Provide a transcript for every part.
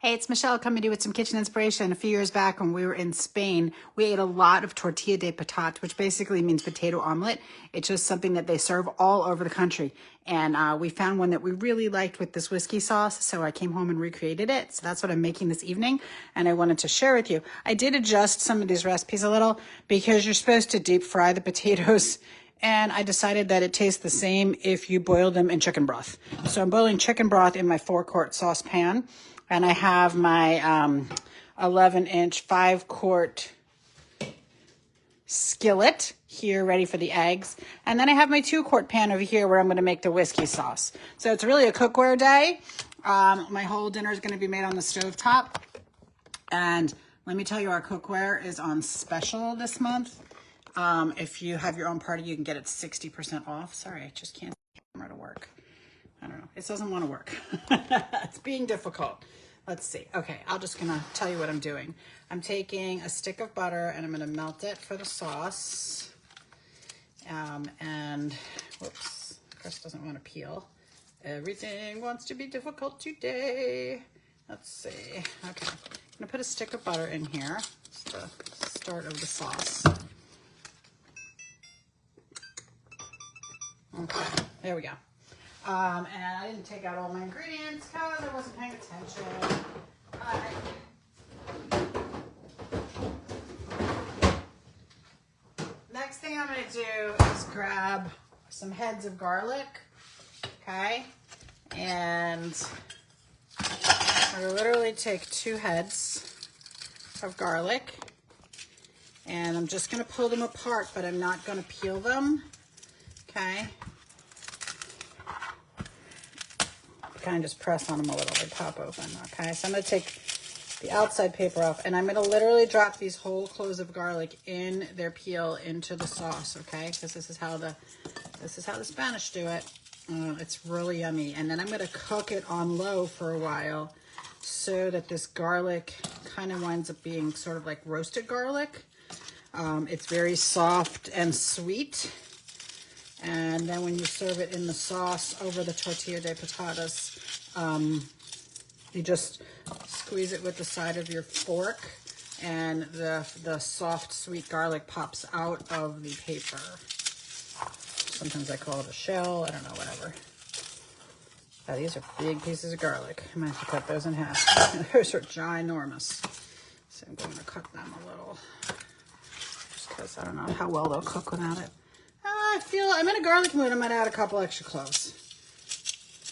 Hey, it's Michelle coming to you with some kitchen inspiration. A few years back when we were in Spain, we ate a lot of tortilla de patatas, which basically means potato omelet. It's just something that they serve all over the country. And we found one that we really liked with this whiskey sauce, so I came home and recreated it. So that's what I'm making this evening, and I wanted to share with you. I did adjust some of these recipes a little because you're supposed to deep fry the potatoes, and I decided that it tastes the same if you boil them in chicken broth. So I'm boiling chicken broth in my 4-quart saucepan. And I have my 11-inch 5-quart skillet here ready for the eggs. And then I have my 2-quart pan over here where I'm going to make the whiskey sauce. So it's really a cookware day. My whole dinner is going to be made on the stovetop. And let me tell you, our cookware is on special this month. If you have your own party, you can get it 60% off. Sorry, I just can't get the camera to work. I don't know. It doesn't want to work. It's being difficult. Let's see. Okay, I'm just going to tell you what I'm doing. I'm taking a stick of butter and I'm going to melt it for the sauce. And, whoops, Chris doesn't want to peel. Everything wants to be difficult today. Let's see. Okay, I'm going to put a stick of butter in here. It's the start of the sauce. Okay, there we go. And I didn't take out all my ingredients because I wasn't paying attention. Next thing I'm going to do is grab some heads of garlic, okay? And I literally take 2 heads of garlic, and I'm just going to pull them apart, but I'm not going to peel them, okay? Kind of just press on them a little, they pop open, okay? So I'm going to take the outside paper off, and I'm going to literally drop these whole cloves of garlic in their peel into the sauce, okay? Because this is how the Spanish do it. It's really yummy. And then I'm going to cook it on low for a while so that this garlic kind of winds up being sort of like roasted garlic. It's very soft and sweet. And then when you serve it in the sauce over the tortilla de patatas, you just squeeze it with the side of your fork, and the soft, sweet garlic pops out of the paper. Sometimes I call it a shell. I don't know, whatever. Oh, these are big pieces of garlic. I might have to cut those in half. Those are ginormous. So I'm going to cut them a little, just because I don't know how well they'll cook without it. I feel I'm in a garlic mood. I might add a couple extra cloves.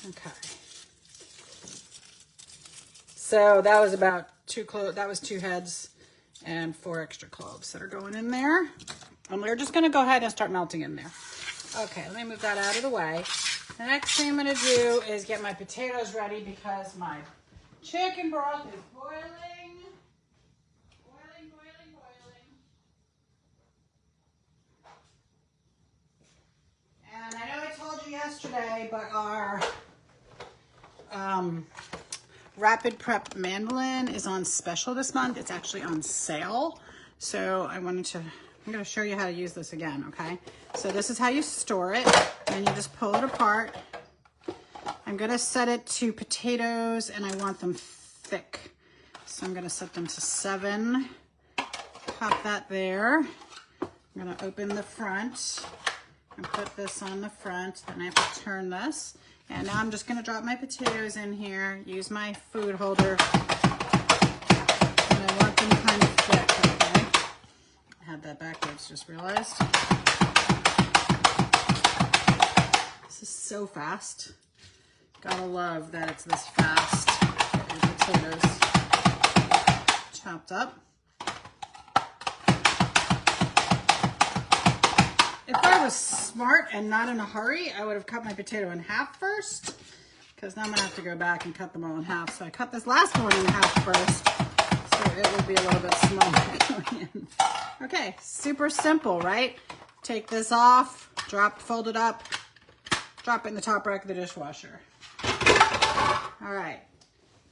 Okay. So that was about 2 cloves. That was 2 heads and 4 extra cloves that are going in there. And we're just going to go ahead and start melting in there. Okay, let me move that out of the way. The next thing I'm going to do is get my potatoes ready because my chicken broth is boiling. And I know I told you yesterday, but our Rapid Prep mandolin is on special this month. It's actually on sale. So I'm going to show you how to use this again, okay? So this is how you store it, and you just pull it apart. I'm going to set it to potatoes, and I want them thick. So I'm going to set them to 7. Pop that there. I'm going to open the front and put this on the front. Then I have to turn this. And now I'm just going to drop my potatoes in here, use my food holder, and I want them kind of thick, okay? I had that backwards, just realized. This is so fast. Gotta love that it's this fast. Get your potatoes chopped up. If I was smart and not in a hurry, I would have cut my potato in half first, because now I'm going to have to go back and cut them all in half. So I cut this last one in half first, so it will be a little bit smaller going in. Okay, super simple, right? Take this off, fold it up, drop it in the top rack of the dishwasher. All right,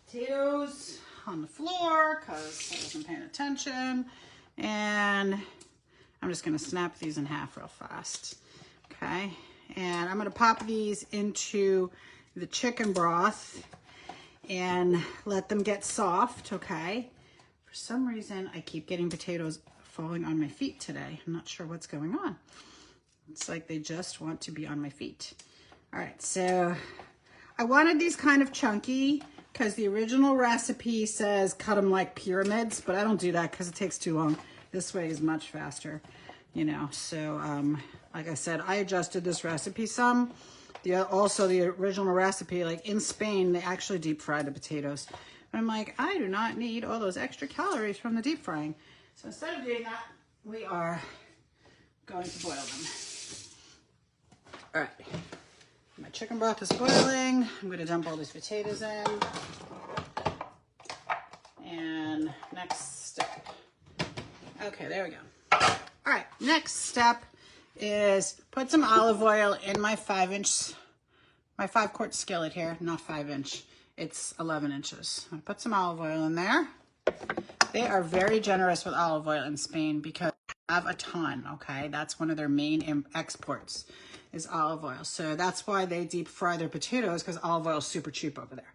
potatoes on the floor, because I wasn't paying attention, and I'm just going to snap these in half real fast, okay? And I'm going to pop these into the chicken broth, and let them get soft, okay? For some reason, I keep getting potatoes falling on my feet today. I'm not sure what's going on. It's like they just want to be on my feet. All right, so I wanted these kind of chunky because the original recipe says cut them like pyramids, but I don't do that because it takes too long. This way is much faster, you know. So like I said, I adjusted this recipe some. Also the original recipe, like in Spain, they actually deep fry the potatoes. And I'm like, I do not need all those extra calories from the deep frying. So instead of doing that, we are going to boil them. All right. My chicken broth is boiling. I'm going to dump all these potatoes in. And next step. Okay, there we go. All right, next step is put some olive oil in my 5-quart skillet here. Not 5-inch, it's 11 inches. I put some olive oil in there. They are very generous with olive oil in Spain because they have a ton, okay? That's one of their main exports is olive oil. So that's why they deep fry their potatoes, because olive oil is super cheap over there,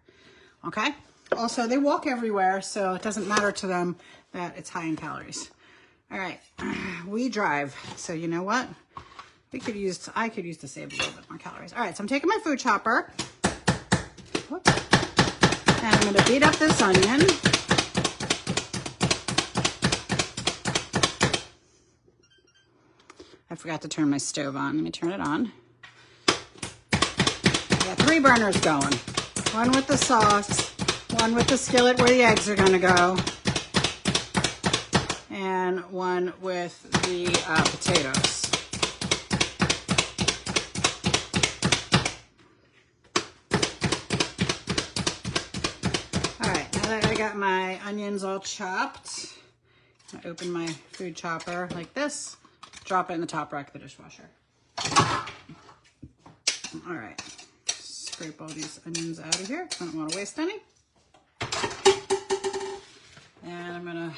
okay? Also, they walk everywhere, so it doesn't matter to them that it's high in calories. All right, we drive, so you know what? I could use to save a little bit more calories. All right, so I'm taking my food chopper. Whoops. And I'm gonna beat up this onion. I forgot to turn my stove on. Let me turn it on. I got 3 burners going. One with the sauce, one with the skillet where the eggs are gonna go, and one with the potatoes. All right, now that I got my onions all chopped, I open my food chopper like this. Drop it in the top rack of the dishwasher. All right, scrape all these onions out of here. I don't want to waste any. And I'm gonna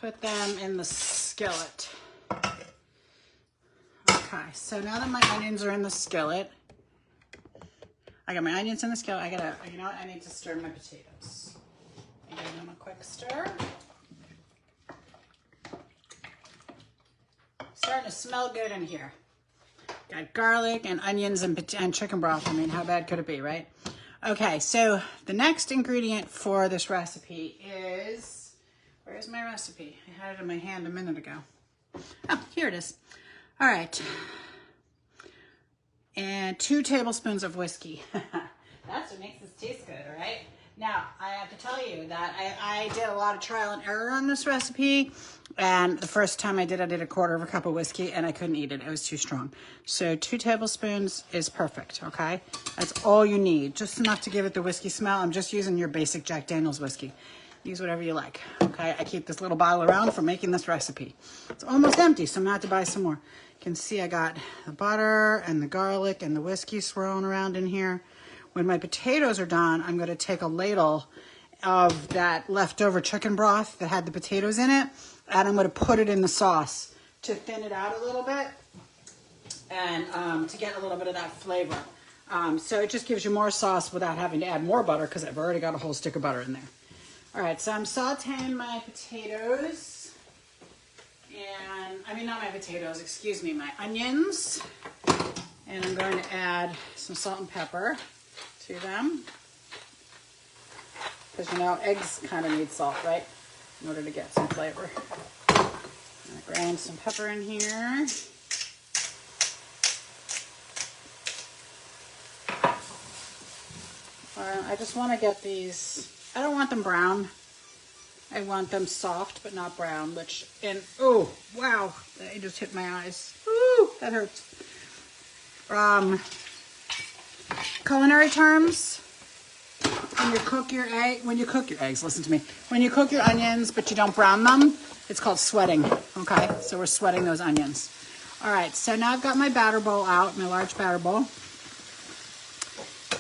put them in the skillet. Okay, so now that my onions are in the skillet, I got my onions in the skillet. You know what? I need to stir my potatoes. I give them a quick stir. Starting to smell good in here. Got garlic and onions and chicken broth. I mean, how bad could it be, right? Okay, so the next ingredient for this recipe is, where's my recipe? I had it in my hand a minute ago. Oh, here it is. All right. And 2 tablespoons of whiskey. That's what makes this taste good, all right? Now, I have to tell you that I did a lot of trial and error on this recipe, and the first time I did 1/4 cup of whiskey, and I couldn't eat it. It was too strong. So 2 tablespoons is perfect, okay? That's all you need, just enough to give it the whiskey smell. I'm just using your basic Jack Daniel's whiskey. Use whatever you like, okay? I keep this little bottle around for making this recipe. It's almost empty, so I'm gonna have to buy some more. You can see I got the butter and the garlic and the whiskey swirling around in here. When my potatoes are done, I'm gonna take a ladle of that leftover chicken broth that had the potatoes in it, and I'm gonna put it in the sauce to thin it out a little bit and to get a little bit of that flavor. So it just gives you more sauce without having to add more butter because I've already got a whole stick of butter in there. All right, so I'm sauteing my potatoes, and I mean, not my potatoes, excuse me, my onions. And I'm going to add some salt and pepper to them. Because you know, eggs kind of need salt, right? In order to get some flavor. I'm going to grind some pepper in here. I just want to get these, I don't want them brown. I want them soft, but not brown, which, oh, wow, that just hit my eyes. Ooh, that hurts. Culinary terms, when you cook your eggs, listen to me. When you cook your onions, but you don't brown them, it's called sweating, okay? So we're sweating those onions. All right, so now I've got my batter bowl out, my large batter bowl.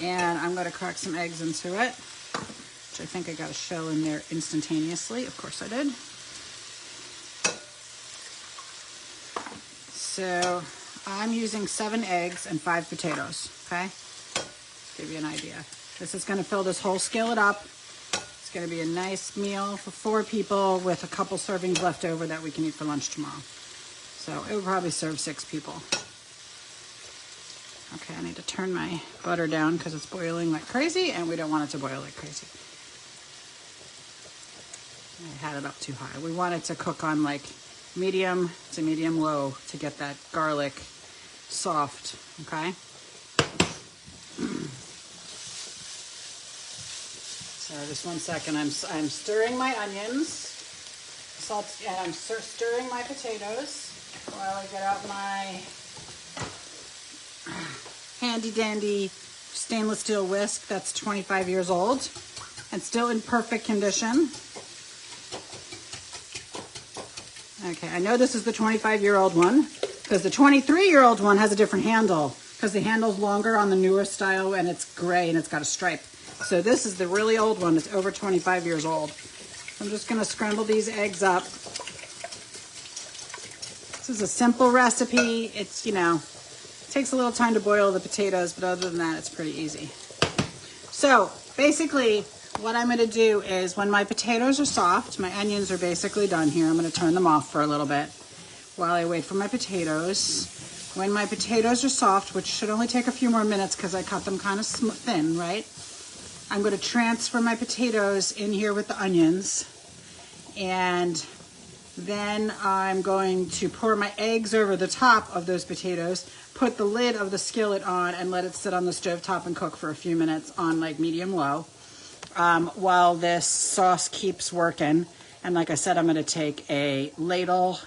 And I'm going to crack some eggs into it, which I think I got a shell in there instantaneously. Of course I did. So I'm using 7 eggs and 5 potatoes, okay? Give you an idea. This is going to fill this whole skillet up. It's going to be a nice meal for 4 people with a couple servings left over that we can eat for lunch tomorrow. So it would probably serve 6 people. Okay, I need to turn my butter down because it's boiling like crazy and we don't want it to boil like crazy. I had it up too high. We want it to cook on like medium to medium low to get that garlic soft, okay? So just 1 second, I'm stirring my onions, salt, and I'm stirring my potatoes while I get out my handy dandy stainless steel whisk that's 25 years old and still in perfect condition. Okay, I know this is the 25-year-old one because the 23-year-old one has a different handle because the handle's longer on the newer style and it's gray and it's got a stripe. So this is the really old one. It's over 25 years old. I'm just going to scramble these eggs up. This is a simple recipe. It's, you know, it takes a little time to boil the potatoes, but other than that, it's pretty easy. So basically, what I'm going to do is when my potatoes are soft, my onions are basically done here. I'm going to turn them off for a little bit while I wait for my potatoes. When my potatoes are soft, which should only take a few more minutes because I cut them kind of thin, right? I'm going to transfer my potatoes in here with the onions, and then I'm going to pour my eggs over the top of those potatoes, put the lid of the skillet on, and let it sit on the stove top and cook for a few minutes on like medium low while this sauce keeps working. And like I said, I'm going to take a ladle,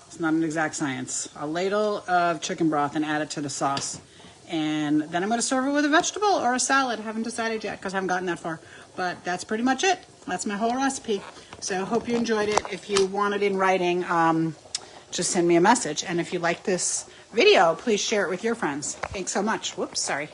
it's not an exact science, a ladle of chicken broth and add it to the sauce. And then I'm going to serve it with a vegetable or a salad. I haven't decided yet because I haven't gotten that far. But that's pretty much it. That's my whole recipe. So I hope you enjoyed it. If you want it in writing, just send me a message. And if you like this video, please share it with your friends. Thanks so much. Whoops, sorry.